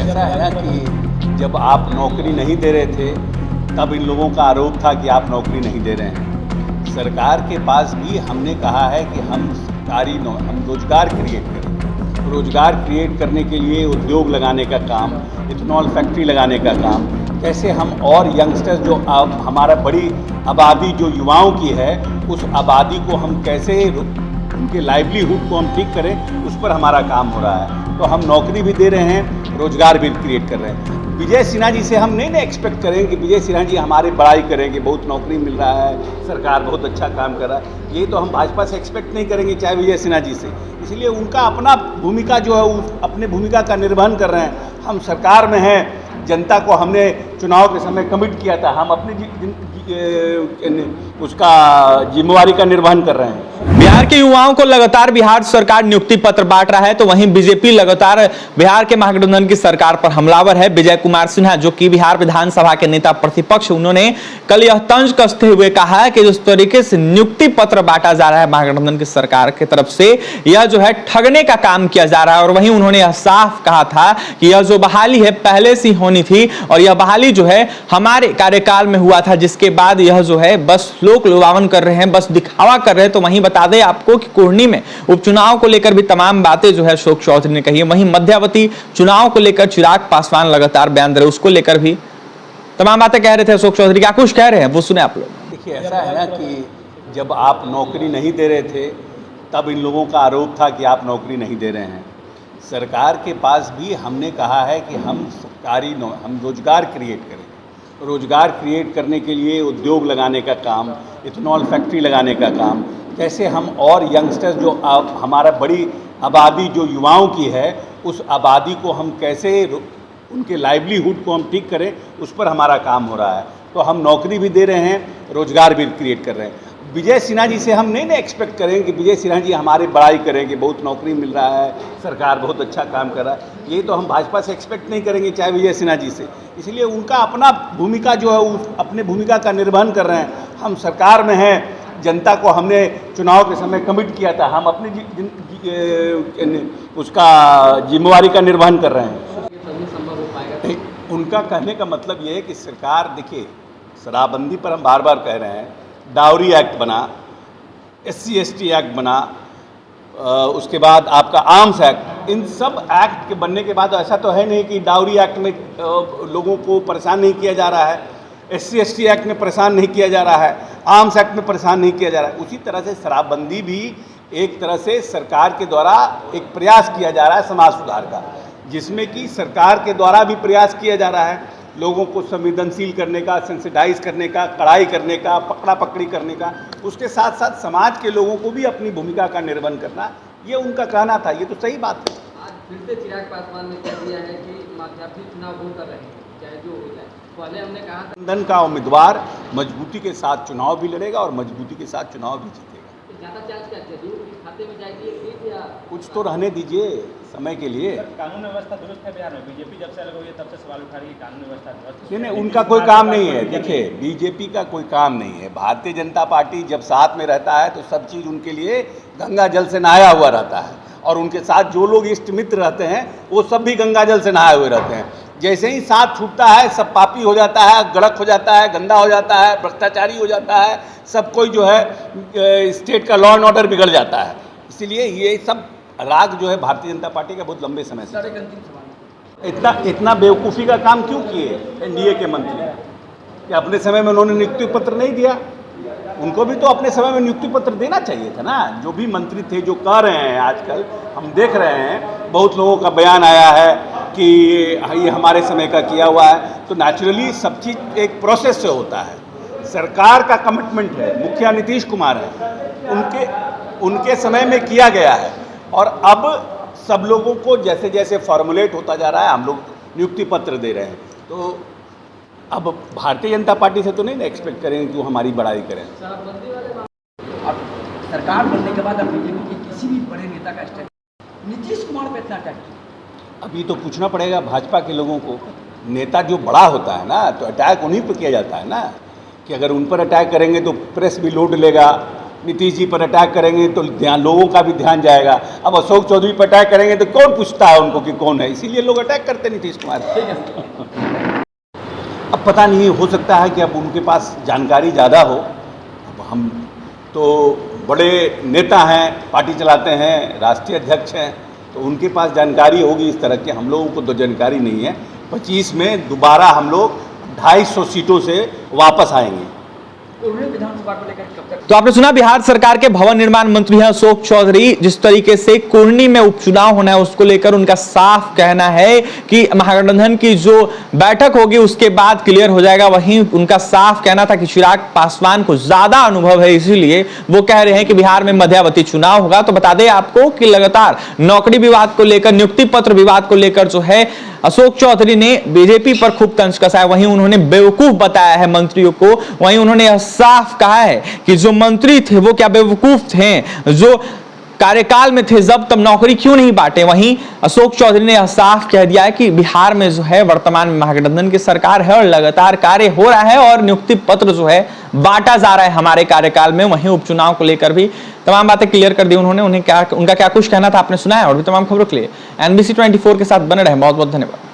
ऐसा है ना कि जब आप नौकरी नहीं दे रहे थे तब इन लोगों का आरोप था कि आप नौकरी नहीं दे रहे हैं। सरकार के पास भी हमने कहा है कि हम रोजगार क्रिएट करें। रोजगार क्रिएट करने के लिए उद्योग लगाने का काम, इथेनॉल फैक्ट्री लगाने का काम, कैसे हम और यंगस्टर्स जो हमारा बड़ी आबादी जो युवाओं की है, उस आबादी को हम कैसे उनके लाइवलीहुड को हम ठीक करें, उस पर हमारा काम हो रहा है। तो हम नौकरी भी दे रहे हैं, रोजगार भी क्रिएट कर रहे हैं। विजय सिन्हा जी से हम नहीं एक्सपेक्ट करें कि विजय सिन्हा जी हमारी बड़ाई करेंगे, बहुत नौकरी मिल रहा है, सरकार बहुत अच्छा काम कर रहा है। ये तो हम भाजपा से एक्सपेक्ट नहीं करेंगे, चाहे विजय सिन्हा जी से। इसलिए उनका अपना भूमिका जो है अपने भूमिका का निर्वहन कर रहे हैं। हम सरकार में हैं, जनता को हमने चुनाव के समय कमिट किया था, हम अपनी उसका जिम्मेवारी का निर्वहन कर रहे हैं। बिहार के युवाओं को लगातार बिहार सरकार नियुक्ति पत्र बांट रहा है, तो वहीं बीजेपी लगातार बिहार के महागठबंधन की सरकार पर हमलावर है। विजय कुमार सिन्हा जो कि बिहार विधानसभा के नेता प्रतिपक्ष, उन्होंने कल यह तंज कसते हुए कहा है कि जिस तरीके से नियुक्ति पत्र बांटा जा रहा है महागठबंधन की सरकार की तरफ से, यह जो है ठगने का काम किया जा रहा है। और वहीं उन्होंने यह साफ कहा था कि यह जो बहाली है पहले से होनी थी और यह बहाली जो है हमारे कार्यकाल में हुआ था, जिसके बाद यह जो है बस लोक लुभावन कर रहे हैं, बस दिखावा कर रहे हैं। तो वहीं बता दें आपको कि कुर्नी में उपचुनाव को लेकर भी तमाम बातें जो है अशोक चौधरी ने कही है। वहीं मध्यावती चुनाव को लेकर चिराग पासवान लगातार बयान दे रहे, उसको लेकर भी तमाम बातें कह रहे थे अशोक चौधरी। क्या कुछ कह रहे हैं वो सुने आप लोग। देखिए, ऐसा है ना कि जब आप नौकरी नहीं दे रहे थे तब इन लोगों का आरोप था कि आप नौकरी नहीं दे रहे हैं। सरकार के पास भी हमने कहा है कि हम रोजगार क्रिएट करें। रोजगार क्रिएट करने के लिए उद्योग लगाने का काम, इथेनॉल फैक्ट्री लगाने का काम, कैसे हम और यंगस्टर्स जो हमारा बड़ी आबादी जो युवाओं की है, उस आबादी को हम कैसे उनके लाइवलीहुड को हम ठीक करें, उस पर हमारा काम हो रहा है। तो हम नौकरी भी दे रहे हैं, रोजगार भी क्रिएट कर रहे हैं। विजय सिन्हा जी से हम नहीं एक्सपेक्ट करें कि विजय सिन्हा जी हमारी बड़ाई करेंगे, बहुत नौकरी मिल रहा है, सरकार बहुत अच्छा काम कर रहा है। ये तो हम भाजपा से एक्सपेक्ट नहीं करेंगे, चाहे विजय सिन्हा जी से। इसलिए उनका अपना भूमिका जो है अपने भूमिका का निर्वहन कर रहे हैं। हम सरकार में हैं, जनता को हमने चुनाव के समय कमिट किया था, हम अपनी उसका जिम्मेवारी का निर्वहन कर रहे हैं। उनका कहने का मतलब ये है कि सरकार, देखिए, शराबबंदी पर हम बार बार कह रहे हैं, डाउरी एक्ट बना, SC/ST एक्ट बना, उसके बाद आपका आर्म्स एक्ट, इन सब एक्ट के बनने के बाद ऐसा तो है नहीं कि डाउरी एक्ट में लोगों को परेशान नहीं किया जा रहा है, SC/ST एक्ट में परेशान नहीं किया जा रहा है, आर्म्स एक्ट में परेशान नहीं किया जा रहा है। उसी तरह से शराबबंदी भी एक तरह से सरकार के द्वारा एक प्रयास किया जा रहा है समाज सुधार का, जिसमें कि सरकार के द्वारा भी प्रयास किया जा रहा है लोगों को संवेदनशील करने का, सेंसिटाइज करने का, कड़ाई करने का, पकड़ा पकड़ी करने का। उसके साथ साथ समाज के लोगों को भी अपनी भूमिका का निर्वहन करना, ये उनका कहना था। ये तो सही बात है। आज फिर से चिराग पासवान ने कह दिया है कि मध्यावधि चुनाव वो कर रहे हैं, चाहे जो हो जाए। पहले हमने कहा था गठबंधन का उम्मीदवार मजबूती के साथ चुनाव भी लड़ेगा और मजबूती के साथ चुनाव भी जीतेगा। ज़्यादा चांस क्या जरूर खाते में जाएगी सीट, या कुछ तो रहने दीजिए समय के लिए। कानून व्यवस्था दुरुस्त है बिहार में? बीजेपी जब से अलग हुई है तब से सवाल उठा रही है कानून व्यवस्था दुरुस्त नहीं, उनका कोई काम नहीं है। देखिए, बीजेपी का कोई काम नहीं है। भारतीय जनता पार्टी जब साथ में रहता है तो सब चीज़ उनके लिए गंगा जल से नहाया हुआ रहता है, और उनके साथ जो लोग इष्ट मित्र रहते हैं वो सब भी गंगा जल से नहाए हुए रहते हैं। जैसे ही साथ छूटता है सब पापी हो जाता है, गड़क हो जाता है, गंदा हो जाता है, भ्रष्टाचारी हो जाता है, सब कोई जो है स्टेट का लॉ एंड ऑर्डर बिगड़ जाता है। इसीलिए ये सब राग जो है भारतीय जनता पार्टी का बहुत लंबे समय से। इतना बेवकूफ़ी का काम क्यों किए NDA के मंत्री कि अपने समय में उन्होंने नियुक्ति पत्र नहीं दिया? उनको भी तो अपने समय में नियुक्ति पत्र देना चाहिए था ना। जो भी मंत्री थे जो कह रहे हैं, आजकल हम देख रहे हैं बहुत लोगों का बयान आया है कि ये हमारे समय का किया हुआ है। तो नेचुरली सब चीज़ एक प्रोसेस से होता है। सरकार का कमिटमेंट है, मुखिया नीतीश कुमार है, उनके समय में किया गया है, और अब सब लोगों को जैसे जैसे फॉर्मुलेट होता जा रहा है हम लोग नियुक्ति पत्र दे रहे हैं। तो अब भारतीय जनता पार्टी से तो नहीं एक्सपेक्ट करेंगे कि वो हमारी बड़ाई करें। और सरकार बनने के बाद अब बीजेपी के किसी भी बड़े नेता का अटैक नीतीश कुमार पे इतना अटैक किया? अभी तो पूछना पड़ेगा भाजपा के लोगों को। नेता जो बड़ा होता है ना, तो अटैक उन्हीं पर किया जाता है ना, कि अगर उन पर अटैक करेंगे तो प्रेस भी लोड लेगा, नीतीश जी पर अटैक करेंगे तो ध्यान, लोगों का भी ध्यान जाएगा। अब अशोक चौधरी पर अटैक करेंगे तो कौन पूछता है उनको कि कौन है, इसीलिए लोग अटैक करते हैं नीतीश कुमार पर। ठीक है। अब पता नहीं, हो सकता है कि अब उनके पास जानकारी ज़्यादा हो। अब हम तो बड़े नेता हैं, पार्टी चलाते हैं, राष्ट्रीय अध्यक्ष हैं, तो उनके पास जानकारी होगी इस तरह की। हम लोगों को तो जानकारी नहीं है। 25 में दोबारा हम लोग 250 सीटों से वापस आएंगे। उन्होंने विधानसभा को लेकर कब तक तो आपने सुना बिहार सरकार के भवन निर्माण मंत्री हैं अशोक चौधरी। जिस तरीके से कुर्नी में उपचुनाव होना है उसको लेकर उनका साफ कहना है कि महागठबंधन की जो बैठक होगी उसके बाद क्लियर हो जाएगा। वहीं उनका साफ कहना था कि चिराग पासवान को ज्यादा अनुभव है, इसीलिए वो कह रहे हैं कि बिहार में मध्यावधि चुनाव होगा। तो बता दें आपको कि लगातार नौकरी विवाद को लेकर, नियुक्ति पत्र विवाद को लेकर जो है अशोक चौधरी ने बीजेपी पर खूब तंज कसा है। वहीं उन्होंने बेवकूफ बताया है मंत्रियों को। वहीं उन्होंने यह साफ कहा है कि जो मंत्री थे वो क्या बेवकूफ थे, जो कार्यकाल में थे जब तब नौकरी क्यों नहीं बांटे। वहीं अशोक चौधरी ने यह साफ कह दिया है कि बिहार में जो है वर्तमान में महागठबंधन की सरकार है और लगातार कार्य हो रहा है और नियुक्ति पत्र जो है बांटा जा रहा है हमारे कार्यकाल में। वहीं उपचुनाव को लेकर भी तमाम बातें क्लियर कर दी उन्होंने। उनका क्या कुछ कहना था आपने सुना है। और भी तमाम खबरों के लिए NBC 24 के साथ बने रहे। बहुत बहुत धन्यवाद।